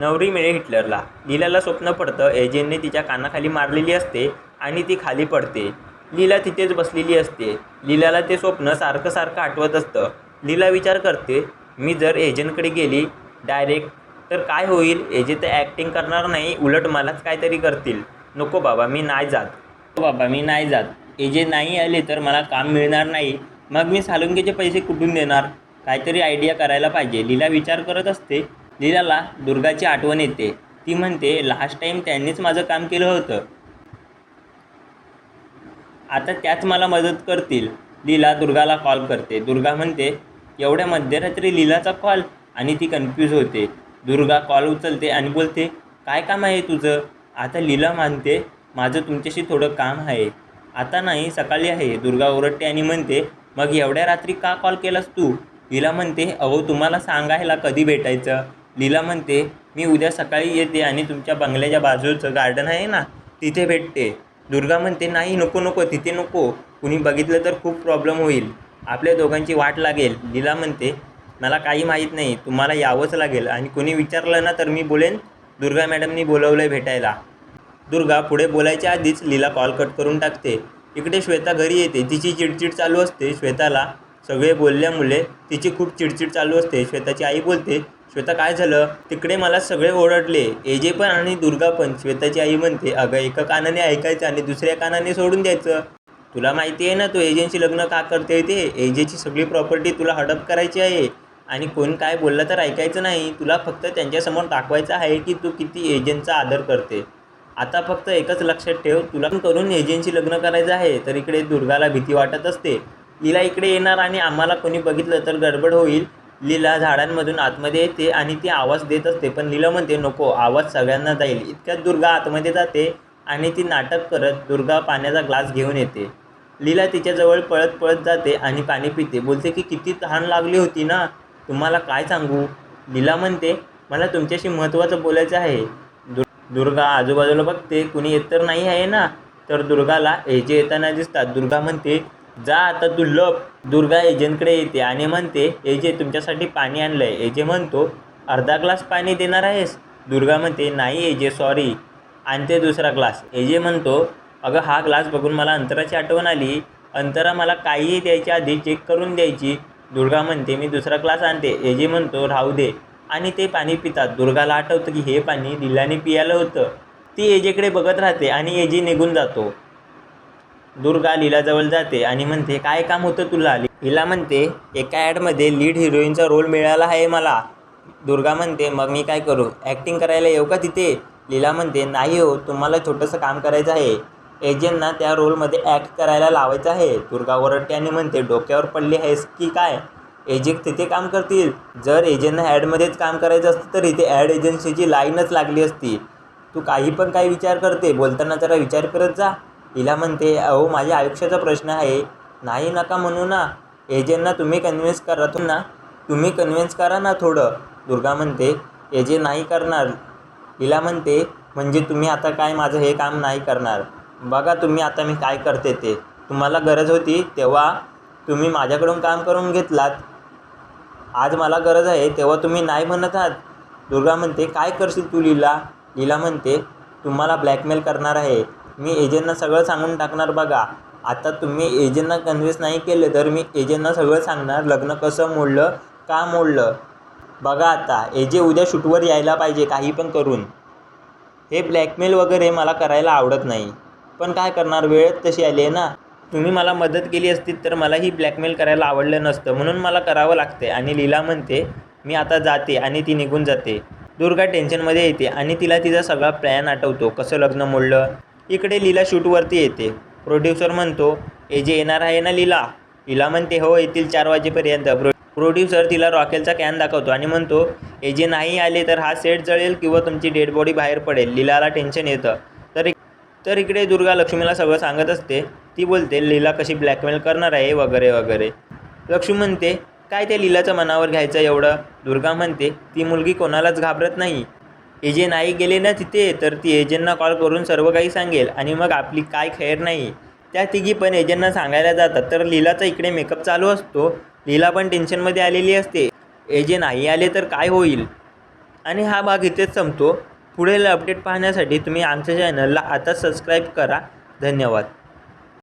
नवरी मिळे हिटलरला. लीलाला स्वप्न पडतं एजेंटने तिच्या कानाखाली मारलेली असते आणि ती खाली पडते. लीला तिथेच बसलेली असते. लीलाला ते स्वप्न सारखं सारखं आठवत असतं. लीला विचार करते, मी जर एजंटकडे गेली डायरेक्ट तर काय होईल? एजंट ॲक्टिंग करणार नाही, उलट मलाच काहीतरी करतील. नको बाबा मी नाही जात. एजंट नाही आले तर मला काम मिळणार नाही. मग मी सालुंकेचे पैसे कुठून देणार? काहीतरी आयडिया करायला पाहिजे. लीला विचार करत असते. लीलाला दुर्गाची आठवण येते. ती म्हणते लास्ट टाईम त्यांनीच माझं काम केलं होतं, आता त्याच मला मदत करतील. लीला दुर्गाला कॉल करते. दुर्गा म्हणते एवढ्या मध्यरात्री लीलाचा कॉल? आणि ती कन्फ्यूज होते. दुर्गा कॉल उचलते आणि बोलते काय काम आहे तुझं? आता लीला मानते माझं तुमच्याशी थोडं काम आहे. आता नाही, सकाळी आहे. दुर्गा ओरडते आणि म्हणते मग एवढ्या रात्री का कॉल केलास तू? लीला म्हणते अहो तुम्हाला सांगायला कधी भेटायचं? लीला म्हणते मी उद्या सकाळी येते आणि तुमच्या बंगल्याच्या बाजूचं गार्डन आहे ना तिथे भेटते. दुर्गा म्हणते नाही नको नको, तिथे नको, कुणी बघितलं तर खूप प्रॉब्लेम होईल, आपल्या दोघांची वाट लागेल. लीला म्हणते मला काही माहीत नाही, तुम्हाला यावंच लागेल आणि कुणी विचारलं ना तर मी बोलेन दुर्गा मॅडमनी बोलवलं भेटायला. दुर्गा पुढे बोलायच्या आधीच लीला कॉल कट करून टाकते. इकडे श्वेता घरी येते. तिची चिडचिड चालू असते. श्वेताला सगळे बोलल्यामुळे तिची खूप चिडचिड चालू असते. श्वेताची आई बोलते श्वेता काय झालं? तिकडे मला सगळे ओरडले, एजे पण आणि दुर्गा पण. श्वेताची आई म्हणते अगं एका कानाने ऐकायचं आणि दुसऱ्या कानाने सोडून द्यायचं. तुला माहिती आहे ना तू एजंटशी लग्न का करते ते? एजेची सगळी प्रॉपर्टी तुला हडप करायची आहे आणि कोण काय बोललं तर ऐकायचं नाही. तुला फक्त त्यांच्यासमोर दाखवायचं आहे की तू किती एजंटचा आदर करते. आता फक्त एकच लक्षात ठेव, तुला करून एजंटशी लग्न करायचं आहे. तर इकडे दुर्गाला भीती वाटत असते. लीला इकडे येणार आणि आम्हाला कोणी बघितलं तर गडबड होईल. लीला झाडांमधून आतमध्ये येते आणि ती आवाज देत असते, पण लीला म्हणते नको, आवाज सगळ्यांना जाईल. इतक्यात दुर्गा आतमध्ये जाते आणि ती नाटक करत दुर्गा पाण्याचा ग्लास घेऊन येते. लीला तिच्याजवळ पळत पळत जाते आणि पाणी पिते. बोलते की किती तहान लागली होती ना, तुम्हाला काय सांगू? लीला म्हणते मला तुमच्याशी महत्त्वाचं बोलायचं आहे. दुर्गा आजूबाजूला बघते, कुणी येत तर नाही आहे ना. तर दुर्गाला एजे येताना दिसतात. दुर्गा म्हणते जा आता तू लप. दुर्गा एजंटकडे येते आणि म्हणते एजे तुमच्यासाठी पाणी आणलंय. एजे म्हणतो अर्धा ग्लास पाणी देणार आहेस? दुर्गा म्हणते नाही एजे सॉरी. आणते दुसरा ग्लास. एजे म्हणतो अगं हा ग्लास बघून मला अंतराची आठवण आली. अंतरा मला काहीही द्यायच्या आधी चेक करून द्यायची. दुर्गा म्हणते मी दुसरा ग्लास आणते. एजे म्हणतो राहू दे आणि ते पाणी पितात. दुर्गाला आठवतं की हे पाणी लीलाने पियालं होतं. ती एजेकडे बघत राहते आणि एजे निघून जातो. दुर्गा लीलाजवळ जाते आणि म्हणते काय काम होतं तुला? लीला म्हणते एका ॲडमध्ये लीड हिरोईनचा रोल मिळाला आहे मला. दुर्गा म्हणते मग मी काय करू? ॲक्टिंग करायला येऊ का तिथे? लीला म्हणते नाही हो, तुम्हाला छोटंसं काम करायचं आहे. एजंटना त्या रोलमध्ये ॲक्ट करायला लावायचं आहे. दुर्गा ओरडते आणि म्हणते डोक्यावर पडली आहेस की काय? एजंट तिथे काम करतील? जर एजंटना ॲडमध्येच काम करायचं असतं तर इथे ॲड एजन्सीची लाईनच लागली असती. तू काही पण काय विचार करते, बोलताना जरा विचार करत जा. लीला म्हणते अहो माझ्या आयुष्याचा प्रश्न आहे. नाही नका म्हणू ना, एजंटना तुम्ही कन्व्हिन्स करा ना थोडं. दुर्गा म्हणते एजे नाही करणार. लीला म्हणते म्हणजे तुम्ही आता काय माझं हे काम नाही करणार? बघा तुम्ही आता मी काय करते ते. तुम्हाला गरज होती तेव्हा तुम्ही माझ्याकडून काम करून घेतलात. आज मला गरज आहे तेव्हा तुम्ही नाही म्हणत आहात. दुर्गा म्हणते काय करशील तू लीला? लीला म्हणते तुम्हाला ब्लॅकमेल करणार आहे. मी एजंटना सगळं सांगून टाकणार. बघा आता तुम्ही एजंटना कन्व्हिन्स नाही केलं तर मी एजंटना सगळं सांगणार, लग्न कसं मोडलं, का मोडलं. बघा आता एजे उद्या शूटवर यायला पाहिजे काही पण करून. हे ब्लॅकमेल वगैरे मला करायला आवडत नाही, पण काय करणार, वेळ तशी आली आहे ना. तुम्ही मला मदत केली असती तर मलाही ब्लॅकमेल करायला आवडलं नसतं, म्हणून मला करावं लागते. आणि लीला म्हणते मी आता जाते आणि ती निघून जाते. दुर्गा टेन्शनमध्ये येते आणि तिला तिचा सगळा प्लॅन आठवतो, कसं लग्न मोडलं. इकडे लीला शूटवरती येते. प्रोड्युसर म्हणतो एजे येणार आहे ना लीला? लीला म्हणते हो येतील 4 वाजेपर्यंत. प्रोड्युसर तिला रॉकेलचा कॅन दाखवतो आणि म्हणतो एजे नाही आले तर हा सेट जळेल किंवा तुमची डेड बॉडी बाहेर पडेल. लीलाला टेन्शन येतं. तर इकडे दुर्गा लक्ष्मीला सगळं सांगत असते. ती बोलते लीला कशी ब्लॅकमेल करणार आहे वगैरे वगैरे. लक्ष्मी म्हणते काय त्या लीलाचं मनावर घ्यायचं एवढं? दुर्गा म्हणते ती मुलगी कोणालाच घाबरत नाही. एजे नाही गेले ना तिथे तर ती एजंटना कॉल करून सर्व काही सांगेल आणि मग आपली काय खैर नाही. त्या तिघी पण एजंटना सांगायला जातात. तर लीलाचा इकडे मेकअप चालू असतो. लीला पण टेन्शनमध्ये आलेली असते. एजे नाही आले तर काय होईल आणि हा भाग इथेच संपतो. पुढील अपडेट पाहण्यासाठी तुम्ही आमच्या चॅनलला आता सबस्क्राईब करा. धन्यवाद.